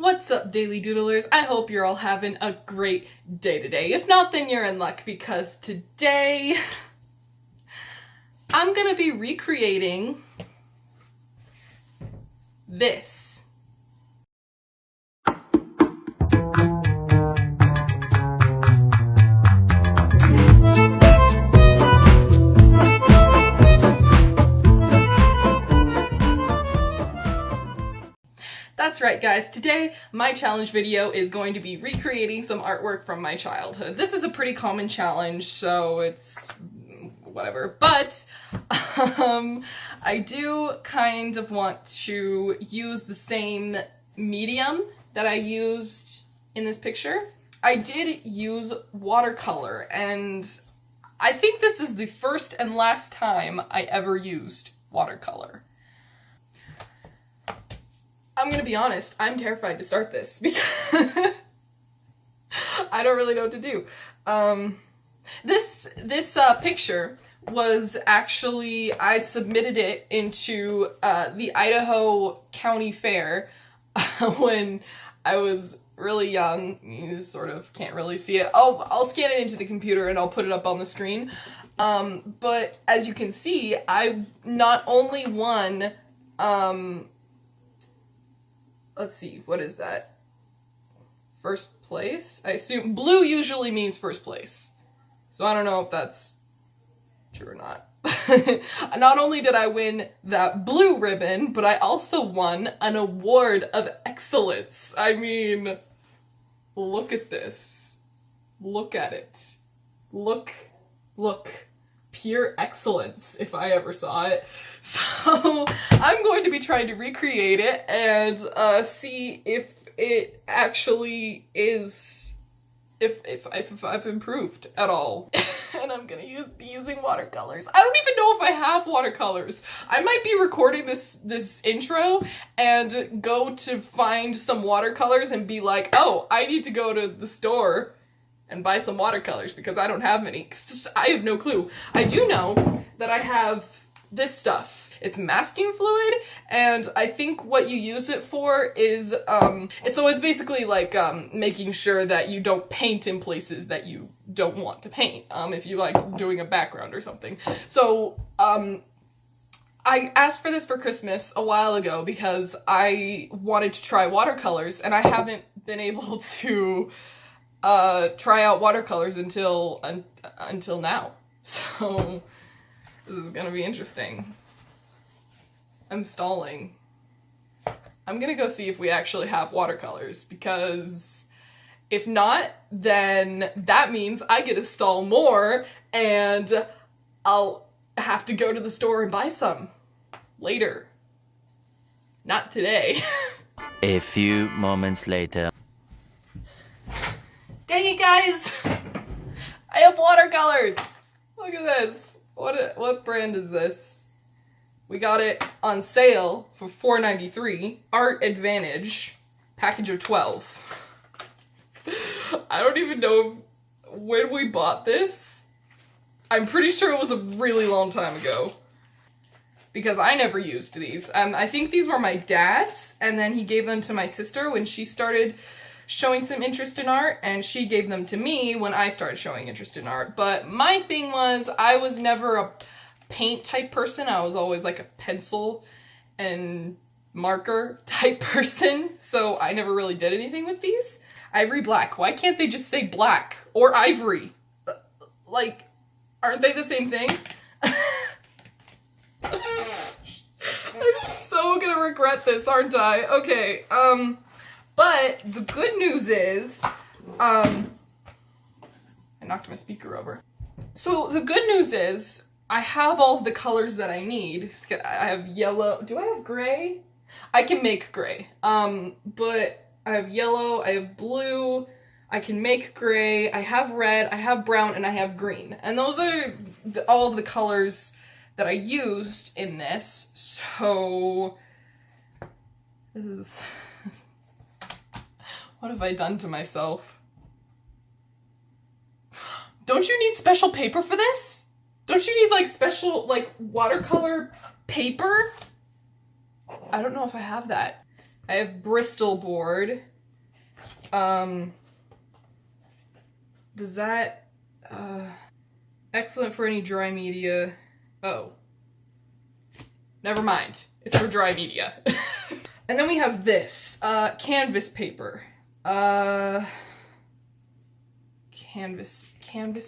What's up, Daily Doodlers? I hope you're all having a great day today. If not, then you're in luck, because today I'm gonna be recreating this. That's right, guys. Today, my challenge video is going to be recreating some artwork from my childhood. This is a pretty common challenge, so it's whatever. But I do kind of want to use the same medium that I used in this picture. I did use watercolor, and I think this is the first and last time I ever used watercolor. I'm gonna be honest, I'm terrified to start this because I don't really know what to do. This picture was actually, I submitted it into the Idaho County Fair when I was really young. You sort of can't really see it. I'll scan it into the computer and I'll put it up on the screen. But as you can see, I not only won, let's see, what is that? First place? I assume blue usually means first place. So I don't know if that's true or not. Not only did I win that blue ribbon, but I also won an award of excellence. I mean, look at this. Look at it. Look. Pure excellence, if I ever saw it. So I'm going to be trying to recreate it and see if it actually is, if I've improved at all. And I'm gonna be using watercolors. I don't even know if I have watercolors. I might be recording this intro and go to find some watercolors and be like, oh, I need to go to the store and buy some watercolors because I don't have any. I have no clue. I do know that I have this stuff. It's masking fluid, and I think what you use it for is, it's basically like making sure that you don't paint in places that you don't want to paint, if you like doing a background or something. So, I asked for this for Christmas a while ago because I wanted to try watercolors, and I haven't been able to try out watercolors until now. So this is gonna be interesting. I'm stalling. I'm gonna go see if we actually have watercolors, because if not, then that means I get to stall more and I'll have to go to the store and buy some later. Not today. A few moments later. Dang it, guys! I have watercolors! Look at this. What brand is this? We got it on sale for $4.93. Art Advantage. Package of 12. I don't even know when we bought this. I'm pretty sure it was a really long time ago, because I never used these. I think these were my dad's, and then he gave them to my sister when she started showing some interest in art, and she gave them to me when I started showing interest in art. But my thing was, I was never a paint type person. I was always like a pencil and marker type person, so I never really did anything with these. Ivory black. Why can't they just say black or ivory? Like, aren't they the same thing? I'm so gonna regret this, aren't I? Okay, but the good news is, I knocked my speaker over. So the good news is, I have all of the colors that I need. I have yellow. Do I have gray? I can make gray. But I have yellow, I have blue, I can make gray, I have red, I have brown, and I have green. And those are all of the colors that I used in this. So this is... What have I done to myself? Don't you need special paper for this? Don't you need like special like watercolor paper? I don't know if I have that. I have Bristol board. Does that, excellent for any dry media. Oh. Never mind. It's for dry media. And then we have this, canvas paper. Canvas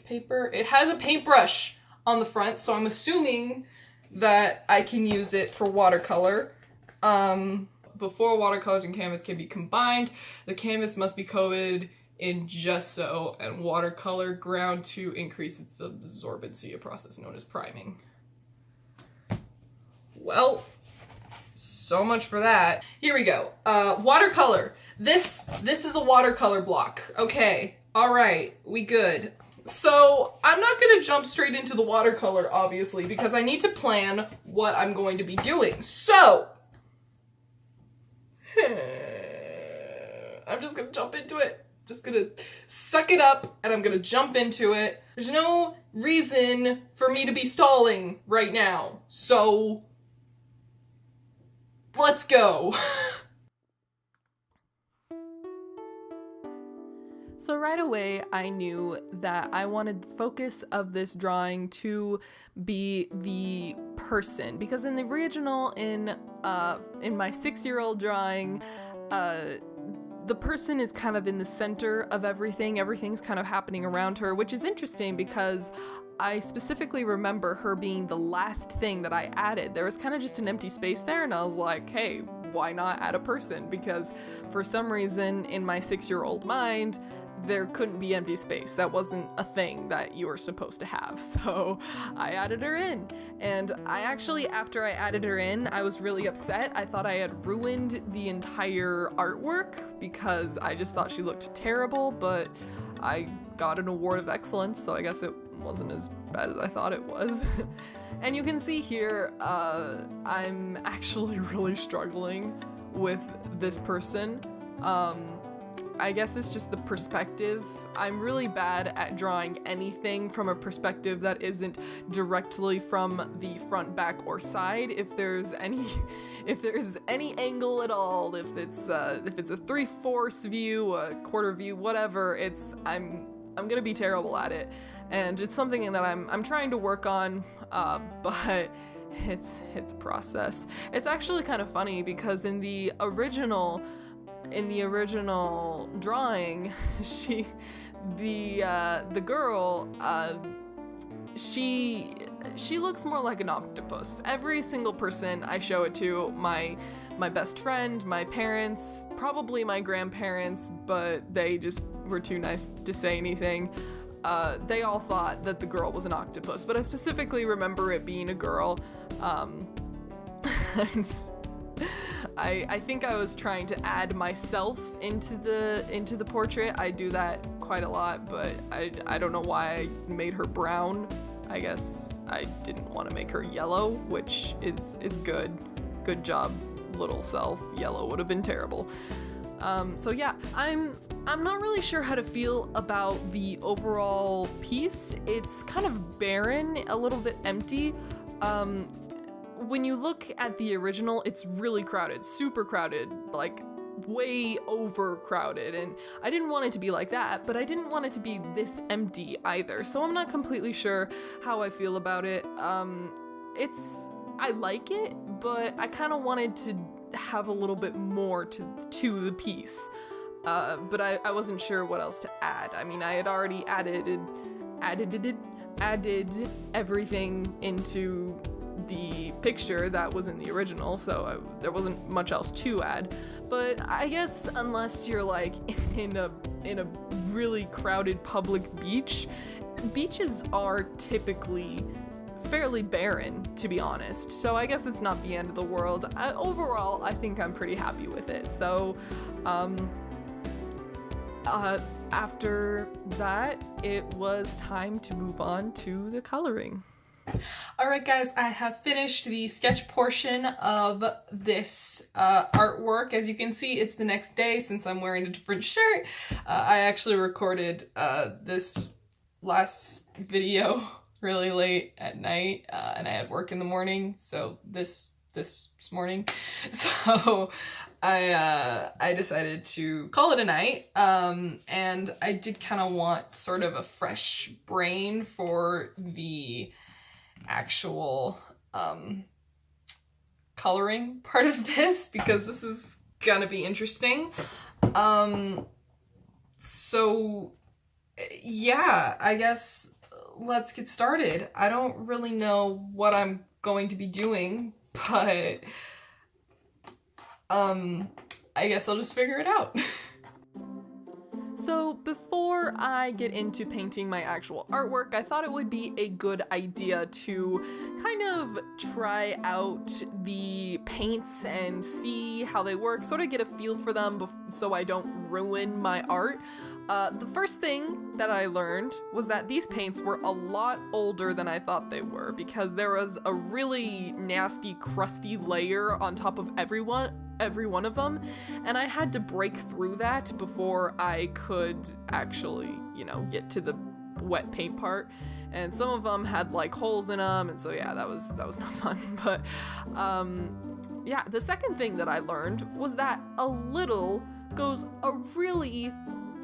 paper. It has a paintbrush on the front, so I'm assuming that I can use it for watercolor. Before watercolors and canvas can be combined, the canvas must be coated in gesso and watercolor ground to increase its absorbency, a process known as priming. Well, so much for that. Here we go. Watercolor. This is a watercolor block. Okay. All right. We good. So I'm not going to jump straight into the watercolor, obviously, because I need to plan what I'm going to be doing. So I'm just going to jump into it. Just going to suck it up and I'm going to jump into it. There's no reason for me to be stalling right now. So let's go. So right away, I knew that I wanted the focus of this drawing to be the person, because in the original, in my 6-year-old drawing, the person is kind of in the center of everything. Everything's kind of happening around her, which is interesting because I specifically remember her being the last thing that I added. There was kind of just an empty space there, and I was like, hey, why not add a person? Because for some reason in my 6-year-old mind, there couldn't be empty space. That wasn't a thing that you were supposed to have. So I added her in. And I actually, after I added her in, I was really upset. I thought I had ruined the entire artwork because I just thought she looked terrible, but I got an award of excellence, so I guess it wasn't as bad as I thought it was. And you can see here, I'm actually really struggling with this person. I guess it's just the perspective. I'm really bad at drawing anything from a perspective that isn't directly from the front, back, or side. If there's any angle at all, if it's a 3/4 view, a quarter view, whatever, I'm gonna be terrible at it. And it's something that I'm trying to work on, but it's a process. It's actually kind of funny because in the original drawing, the girl, she looks more like an octopus. Every single person I show it to, my best friend, my parents, probably my grandparents, but they just were too nice to say anything. They all thought that the girl was an octopus, but I specifically remember it being a girl. I think I was trying to add myself into the portrait. I do that quite a lot, but I don't know why I made her brown. I guess I didn't want to make her yellow, which is good. Good job, little self. Yellow would have been terrible. So yeah, I'm not really sure how to feel about the overall piece. It's kind of barren, a little bit empty. When you look at the original, it's really crowded, super crowded, like way overcrowded, and I didn't want it to be like that, but I didn't want it to be this empty either, so I'm not completely sure how I feel about it. I like it, but I kind of wanted to have a little bit more to the piece, but I wasn't sure what else to add. I mean, I had already added everything into the picture that was in the original, so there wasn't much else to add. But I guess unless you're like in a really crowded public beach, beaches are typically fairly barren, to be honest. So I guess it's not the end of the world. Overall, I think I'm pretty happy with it. So after that, it was time to move on to the coloring. Alright guys, I have finished the sketch portion of this artwork. As you can see, it's the next day since I'm wearing a different shirt. I actually recorded this last video really late at night, and I had work in the morning, so this this morning. So I decided to call it a night. And I did kind of want sort of a fresh brain for the actual coloring part of this, because this is gonna be interesting. So yeah, I guess let's get started. I don't really know what I'm going to be doing, but I guess I'll just figure it out. So before I get into painting my actual artwork, I thought it would be a good idea to kind of try out the paints and see how they work, sort of get a feel for them so I don't ruin my art. The first thing that I learned was that these paints were a lot older than I thought they were, because there was a really nasty, crusty layer on top of every one of them, and I had to break through that before I could actually, get to the wet paint part. And some of them had like holes in them, and so yeah, that was not fun. But yeah, the second thing that I learned was that a little goes a really,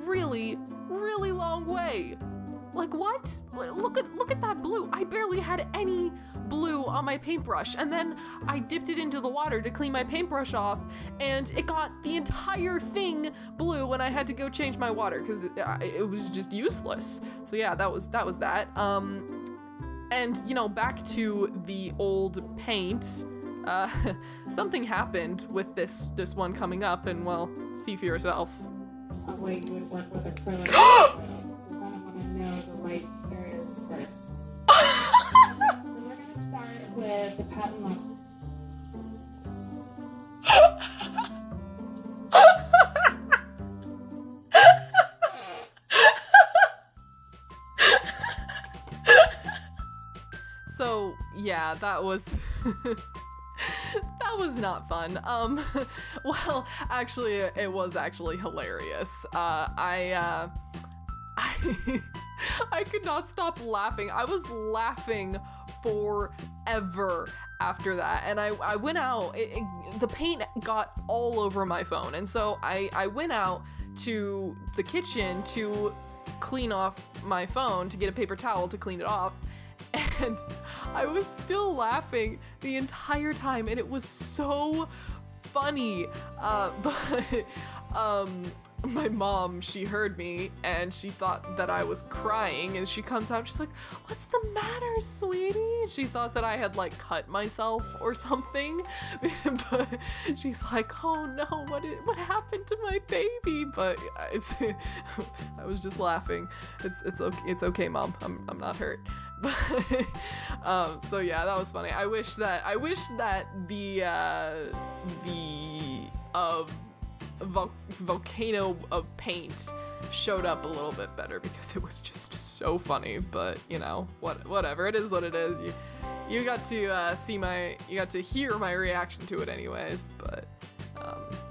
really, really long way. Like, what? Look at that blue. I barely had any blue on my paintbrush, and then I dipped it into the water to clean my paintbrush off, and it got the entire thing blue when I had to go change my water because it was just useless. So yeah, that was that. And back to the old paint. Something happened with this one coming up, and well, see for yourself. A way you would work with acrylic. You're gonna want to know the light areas first. So we're gonna start with the patent level. So yeah, that was that was not fun. Well, actually, it was actually hilarious. I could not stop laughing. I was laughing forever after that, and I went out. The paint got all over my phone, and so I went out to the kitchen to clean off my phone, to get a paper towel to clean it off. And I was still laughing the entire time, and it was so funny. But my mom, she heard me, and she thought that I was crying, and she comes out, she's like, "What's the matter, sweetie?" And she thought that I had like cut myself or something. But she's like, "Oh no, what happened to my baby?" But I was just laughing. It's okay, Mom. I'm not hurt. But so yeah, that was funny. I wish that the volcano of paint showed up a little bit better, because it was just so funny. But whatever, it is what it is. You got to hear my reaction to it anyways. But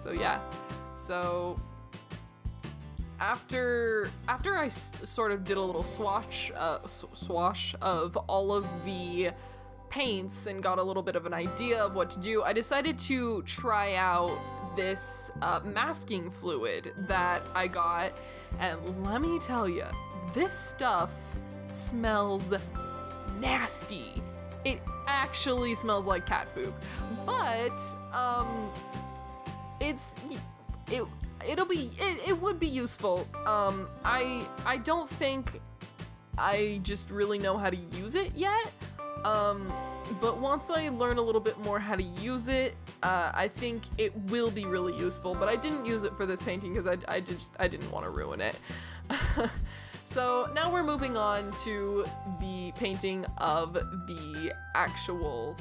so yeah, so after I sort of did a little swatch of all of the paints and got a little bit of an idea of what to do, I decided to try out this masking fluid that I got, and let me tell you, this stuff smells nasty. It actually smells like cat poop, but it would be useful. I don't think I just really know how to use it yet. But once I learn a little bit more how to use it, I think it will be really useful. But I didn't use it for this painting because I didn't want to ruin it. So now we're moving on to the painting of the actual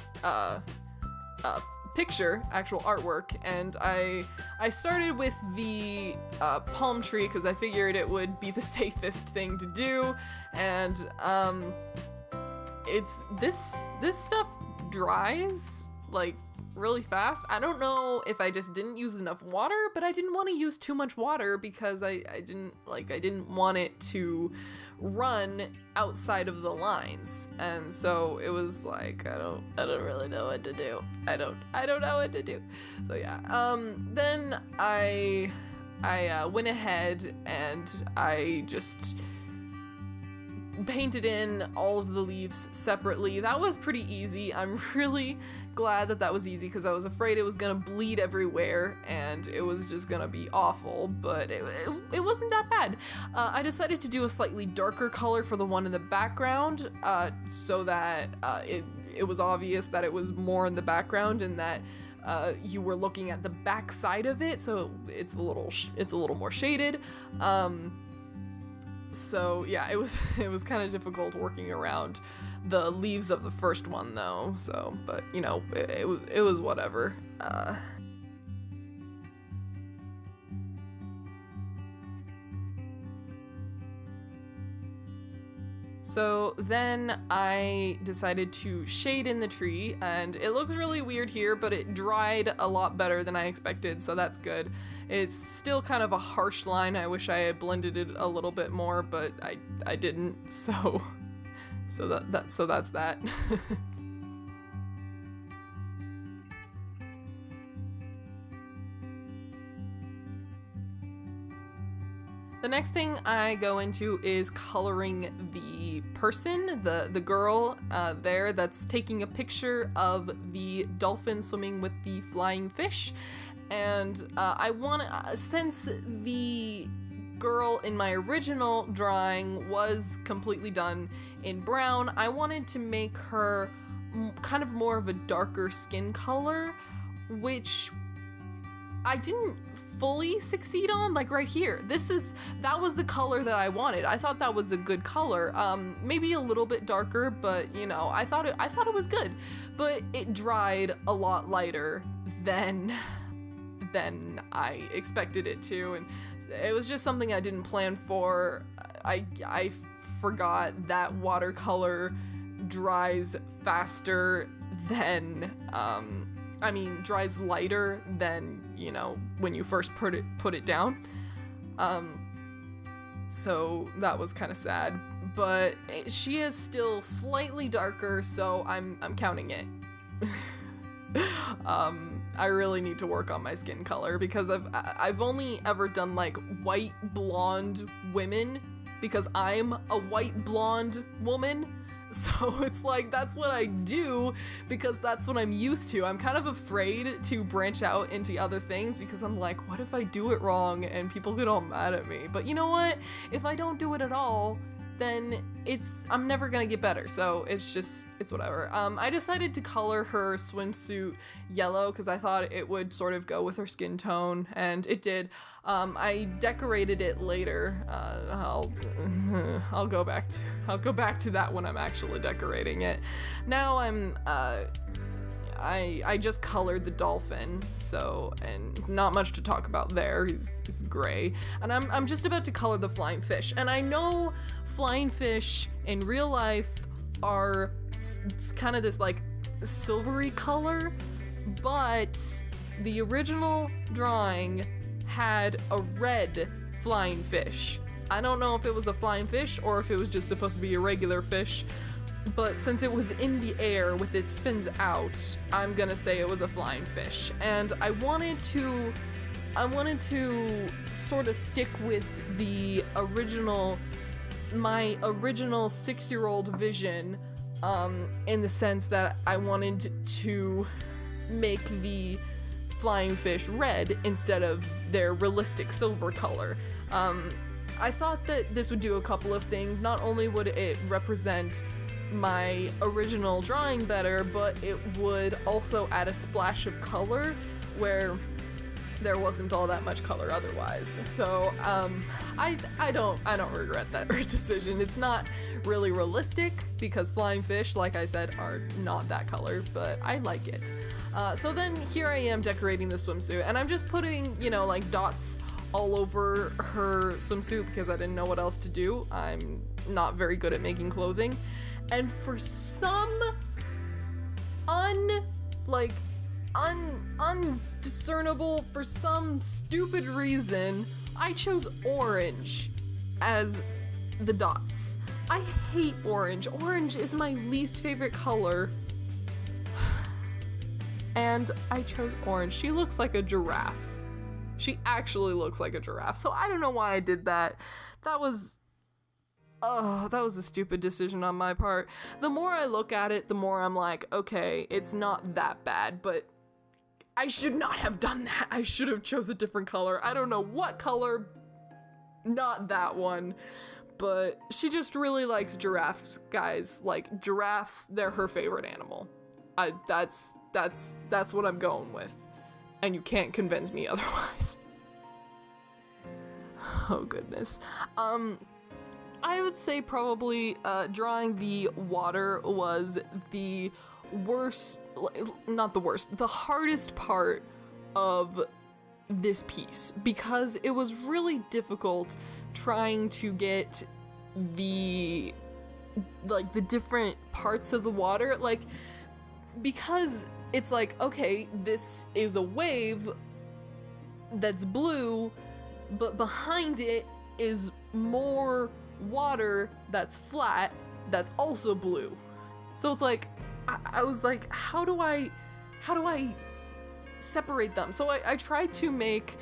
actual artwork, and I started with the palm tree because I figured it would be the safest thing to do, and it's this stuff dries like really fast. I don't know if I just didn't use enough water, but I didn't want to use too much water because I didn't want it to run outside of the lines. And so it was like, I don't really know what to do. I don't know what to do. So yeah. Then I went ahead and I just painted in all of the leaves separately. That was pretty easy. I'm really glad that was easy because I was afraid it was gonna bleed everywhere and it was just gonna be awful, but it wasn't that bad. I decided to do a slightly darker color for the one in the background so that it was obvious that it was more in the background and that you were looking at the back side of it, so it's a little more shaded. So yeah, it was kind of difficult working around the leaves of the first one though. So, but you know, it was whatever. So then I decided to shade in the tree, and it looks really weird here, but it dried a lot better than I expected, so that's good. It's still kind of a harsh line. I wish I had blended it a little bit more, but I didn't. So that's that. The next thing I go into is coloring the person, the girl there that's taking a picture of the dolphin swimming with the flying fish. And I want, since the girl in my original drawing was completely done in brown, I wanted to make her kind of more of a darker skin color, which I didn't fully succeed on. Like right here, that was the color that I wanted. I thought that was a good color, maybe a little bit darker, but you know, I thought it was good, but it dried a lot lighter than I expected it to, and it was just something I didn't plan for. I forgot that watercolor dries faster than dries lighter than, you know, when you first put it down. So that was kind of sad, but she is still slightly darker, so I'm counting it. I really need to work on my skin color because I've only ever done like white blonde women because I'm a white blonde woman. So it's like, that's what I do because that's what I'm used to. I'm kind of afraid to branch out into other things because I'm like, what if I do it wrong and people get all mad at me? But you know what? If I don't do it at all, then I'm never gonna get better. So it's whatever. I decided to color her swimsuit yellow because I thought it would sort of go with her skin tone, and it did. I decorated it later. I'll go back to that when I'm actually decorating it. Now I just colored the dolphin, so, and not much to talk about there. He's gray, and I'm just about to color the flying fish. And I know flying fish in real life are kind of this like silvery color, but the original drawing had a red flying fish. I don't know if it was a flying fish or if it was just supposed to be a regular fish, but since it was in the air with its fins out, I'm gonna say it was a flying fish. And I wanted to sort of stick with my original 6-year-old vision, in the sense that I wanted to make the flying fish red instead of their realistic silver color. I thought that this would do a couple of things. Not only would it represent my original drawing better, but it would also add a splash of color where there wasn't all that much color otherwise. So I don't regret that decision. It's not really realistic because flying fish, like I said, are not that color, but I like it. So then here I am decorating the swimsuit, and I'm just putting, you know, like dots all over her swimsuit because I didn't know what else to do. I'm not very good at making clothing. undiscernible for some stupid reason, I chose orange as the dots. I hate orange. Orange is my least favorite color. And I chose orange. She looks like a giraffe. She actually looks like a giraffe. So I don't know why I did that. That was a stupid decision on my part. The more I look at it, the more I'm like, okay, it's not that bad, but I should not have done that. I should have chose a different color. I don't know what color, not that one, but she just really likes giraffes, guys. Like, giraffes, they're her favorite animal. That's what I'm going with, and you can't convince me otherwise. Oh goodness. I would say probably drawing the water was the worst, not the worst, the hardest part of this piece, because it was really difficult trying to get the different parts of the water, like, because it's like, okay, this is a wave that's blue, but behind it is more water that's flat that's also blue. So it's like, I was like, how do I separate them? So I tried to make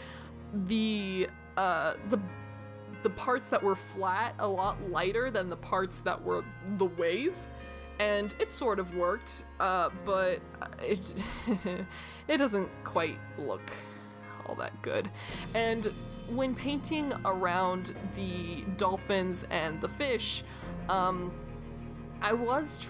the parts that were flat a lot lighter than the parts that were the wave, and it sort of worked, but it it doesn't quite look all that good. And when painting around the dolphins and the fish, I wasn't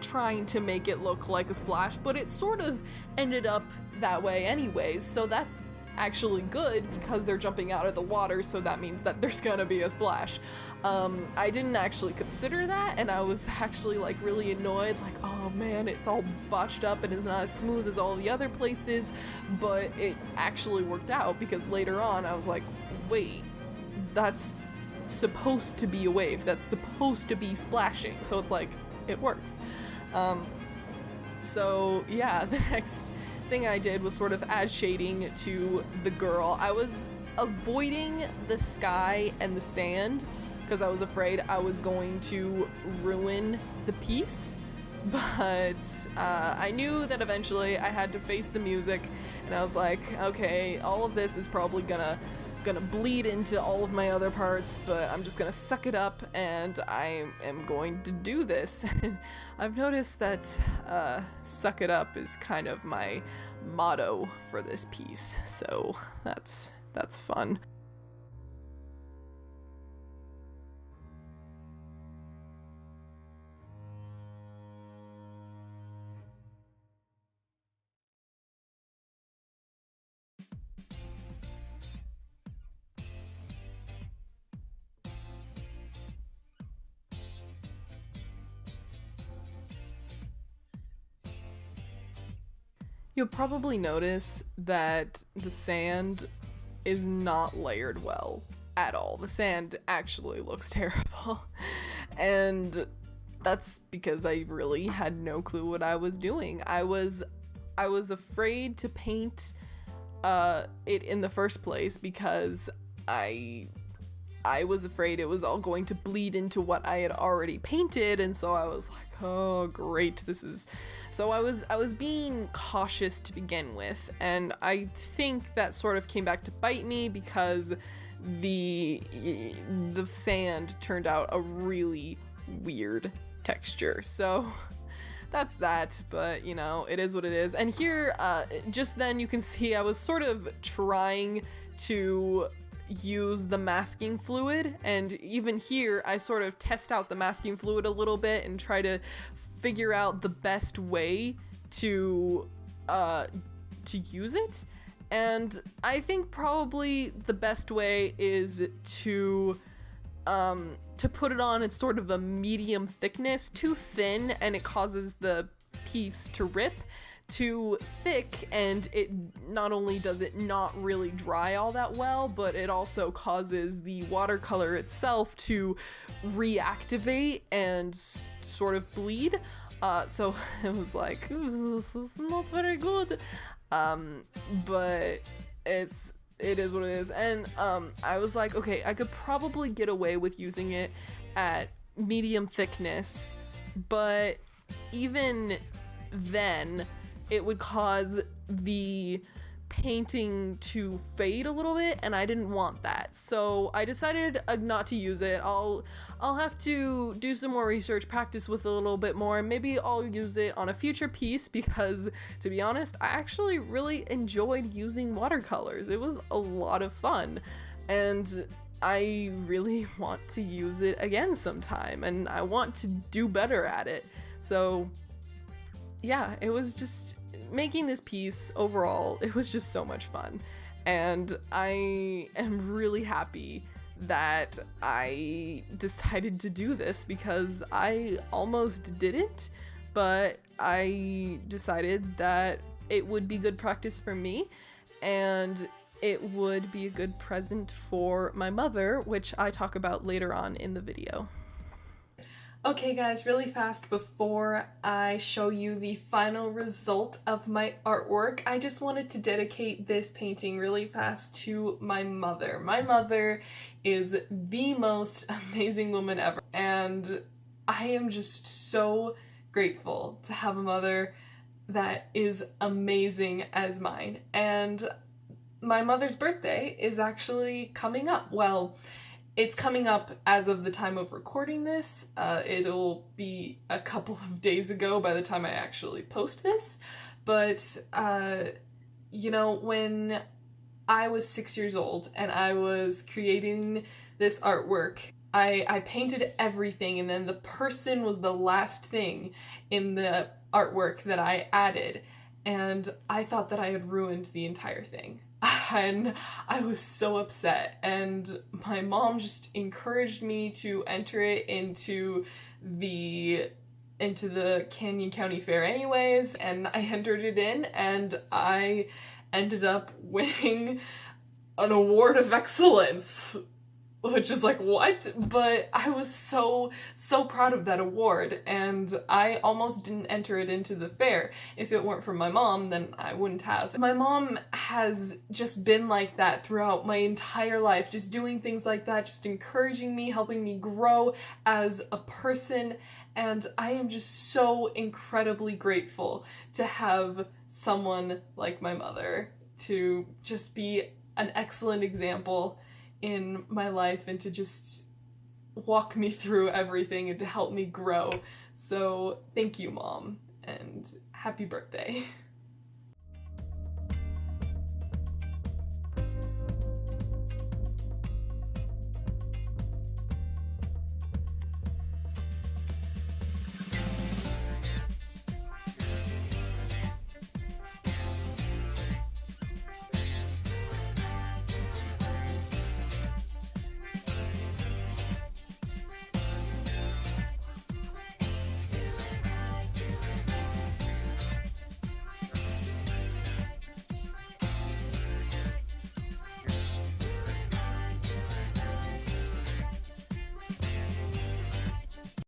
trying to make it look like a splash, but it sort of ended up that way anyways, so that's actually good because they're jumping out of the water, so that means that there's gonna be a splash. I didn't actually consider that, and I was actually like really annoyed, like, oh man, it's all botched up and it's not as smooth as all the other places, but it actually worked out because later on I was like, wait, that's supposed to be a wave, that's supposed to be splashing, so it's like, it works. So yeah, the next thing I did was sort of add shading to the girl. I was avoiding the sky and the sand because I was afraid I was going to ruin the piece, but I knew that eventually I had to face the music, and I was like, okay, all of this is probably gonna bleed into all of my other parts, but I'm just gonna suck it up and I am going to do this. I've noticed that suck it up is kind of my motto for this piece, so that's fun. You'll probably notice that the sand is not layered well at all. The sand actually looks terrible. And that's because I really had no clue what I was doing. I was afraid to paint it in the first place because I was afraid it was all going to bleed into what I had already painted, and so I was like, oh great, this is... So I was being cautious to begin with, and I think that sort of came back to bite me because the sand turned out a really weird texture. So that's that, but you know, it is what it is. And here, just then you can see I was sort of trying to use the masking fluid, and even here I sort of test out the masking fluid a little bit and try to figure out the best way to use it. And I think probably the best way is to put it on in sort of a medium thickness. Too thin and it causes the piece to rip. Too thick and it not only does it not really dry all that well, but it also causes the watercolor itself to reactivate and sort of bleed. So it was like, this is not very good. But it is what it is. And I was like, okay, I could probably get away with using it at medium thickness, but even then it would cause the painting to fade a little bit, and I didn't want that. So I decided not to use it. I'll have to do some more research, practice with a little bit more, and maybe I'll use it on a future piece, because to be honest, I actually really enjoyed using watercolors. It was a lot of fun, and I really want to use it again sometime, and I want to do better at it. So yeah, it was just making this piece overall, it was just so much fun. And I am really happy that I decided to do this, because I almost didn't, but I decided that it would be good practice for me, and it would be a good present for my mother, which I talk about later on in the video. Okay guys, really fast before I show you the final result of my artwork, I just wanted to dedicate this painting really fast to my mother. My mother is the most amazing woman ever, and I am just so grateful to have a mother that is amazing as mine. And my mother's birthday is actually coming up. Well, it's coming up as of the time of recording this. It'll be a couple of days ago by the time I actually post this. But, you know, when I was 6 years old and I was creating this artwork, I painted everything, and then the person was the last thing in the artwork that I added. And I thought that I had ruined the entire thing. And I was so upset, and my mom just encouraged me to enter it into the Canyon County Fair anyways, and I entered it in, and I ended up winning an award of excellence, which is like, what? But I was so proud of that award, and I almost didn't enter it into the fair. If it weren't for my mom, then I wouldn't have. My mom has just been like that throughout my entire life, just doing things like that, just encouraging me, helping me grow as a person, and I am just so incredibly grateful to have someone like my mother to just be an excellent example in my life, and to just walk me through everything and to help me grow. So thank you, Mom, and happy birthday.